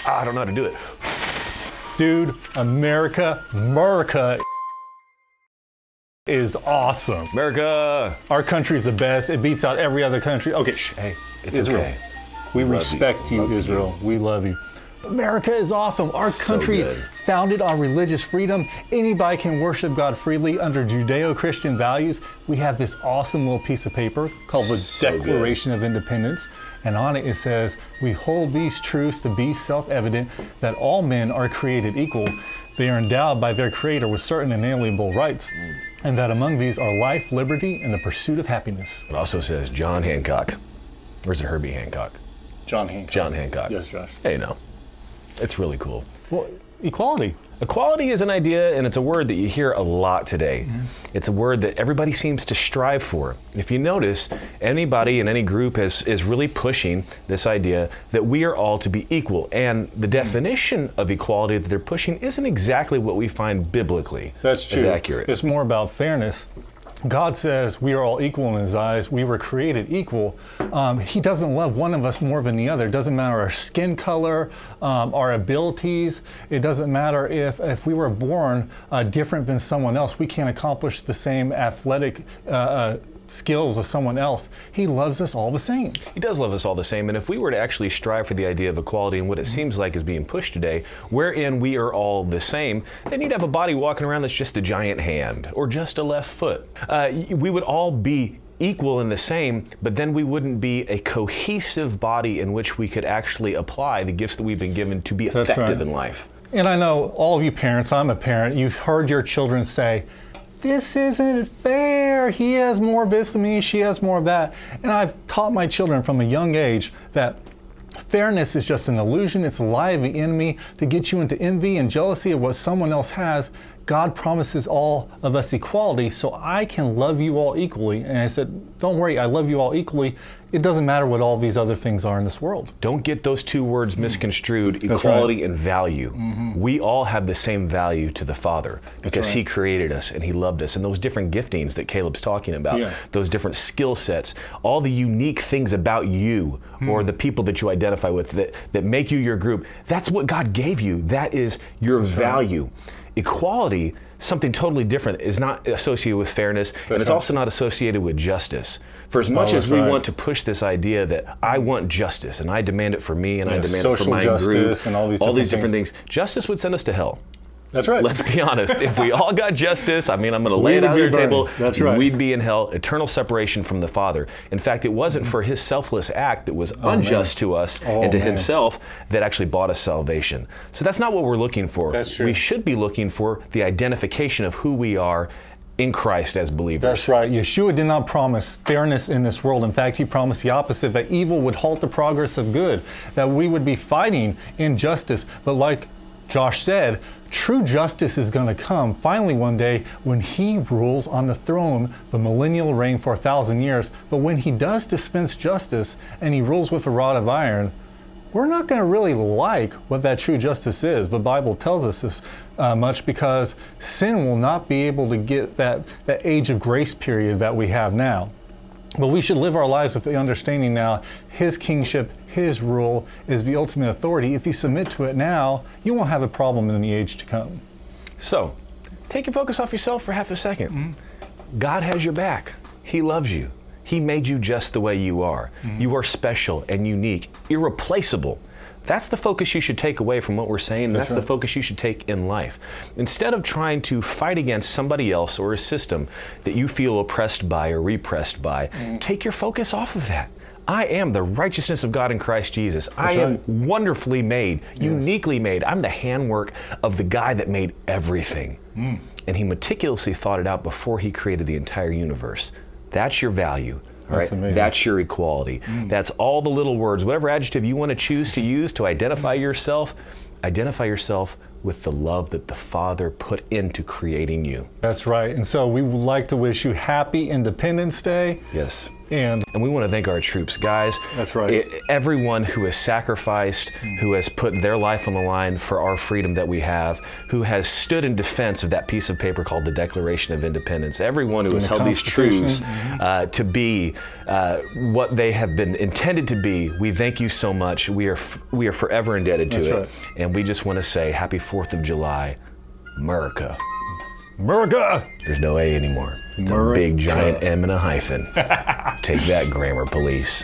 I don't know how to do it. Dude, Merica is awesome. America! Our country's the best. It beats out every other country. Okay, Hey, it's Israel. okay. We Love respect you, Love Israel. We love you. America is awesome. Our country good. founded on religious freedom. Anybody can worship God freely under Judeo-Christian values. We have this awesome little piece of paper called the So Declaration of Independence. And on it says, we hold these truths to be self-evident that all men are created equal. They are endowed by their Creator with certain inalienable rights, and that among these are life, liberty, and the pursuit of happiness. It also says John Hancock. Or is it Herbie Hancock? John Hancock. John Hancock. Yes, Josh. Hey, no. It's really cool. Well, equality. Equality is an idea, and it's a word that you hear a lot today. It's a word that everybody seems to strive for. If you notice, anybody in any group is really pushing this idea that we are all to be equal. And the definition of equality that they're pushing isn't exactly what we find biblically. That's true. As accurate. It's more about fairness. God says we are all equal in His eyes. We were created equal. He doesn't love one of us more than the other. It doesn't matter our skin color, our abilities. It doesn't matter if we were born different than someone else. We can't accomplish the same athletic skills as someone else. He loves us all the same. He does love us all the same, and if we were to actually strive for the idea of equality and what it seems like is being pushed today, wherein we are all the same, then you'd have a body walking around that's just a giant hand or just a left foot. We would all be equal and the same, but then we wouldn't be a cohesive body in which we could actually apply the gifts that we've been given to be That's effective right. in life. And I know all of you parents, I'm a parent, you've heard your children say, this isn't fair. He has more of this than me, she has more of that. And I've taught my children from a young age that fairness is just an illusion. It's a lie of the enemy to get you into envy and jealousy of what someone else has. God promises all of us equality, so I can love you all equally. And I said, don't worry, I love you all equally. It doesn't matter what all these other things are in this world. Don't get those two words misconstrued, equality and value. We all have the same value to the Father because He created us and He loved us. And those different giftings that Caleb's talking about, those different skill sets, all the unique things about you or the people that you identify with that make you your group, that's what God gave you. That is your value. Equality, something totally different, is not associated with fairness, and it's also not associated with justice. For as much as we want to push this idea that I want justice and I demand it for me and I demand it for my group, and all these different things, justice would send us to hell. That's right. Let's be honest. If we all got justice, I mean, I'm going to lay it out on your table. That's right. We'd be in hell, eternal separation from the Father. In fact, it wasn't for His selfless act that was unjust to us and to Himself that actually bought us salvation. So that's not what we're looking for. That's true. We should be looking for the identification of who we are in Christ as believers. That's right. Yeshua did not promise fairness in this world. In fact, He promised the opposite, that evil would halt the progress of good, that we would be fighting injustice. But like Josh said, true justice is going to come finally one day when He rules on the throne, the millennial reign for 1,000 years. But when He does dispense justice and He rules with a rod of iron, we're not going to really like what that true justice is. The Bible tells us this much because sin will not be able to get that age of grace period that we have now. But we should live our lives with the understanding now, His kingship, His rule is the ultimate authority. If you submit to it now, you won't have a problem in the age to come. So, take your focus off yourself for half a second. God has your back. He loves you. He made you just the way you are. You are special and unique, irreplaceable. That's the focus you should take away from what we're saying. That's the focus you should take in life. Instead of trying to fight against somebody else or a system that you feel oppressed by or repressed by, take your focus off of that. I am the righteousness of God in Christ Jesus. I am wonderfully made, uniquely made. I'm the handwork of the guy that made everything. And He meticulously thought it out before He created the entire universe. That's your value. All right? That's your equality. That's all the little words, whatever adjective you want to choose to use to identify yourself with the love that the Father put into creating you. That's right. And so we would like to wish you happy Independence Day. Yes. And we want to thank our troops, guys. That's right. Everyone who has sacrificed, who has put their life on the line for our freedom that we have, who has stood in defense of that piece of paper called the Declaration of Independence. Everyone who has held these truths to be what they have been intended to be. We thank you so much. We are forever indebted to That's it. right. And we just want to say happy 4th of July, Merica. Merica! There's no A anymore. It's a Merica. big giant M and a hyphen. Take that, grammar police.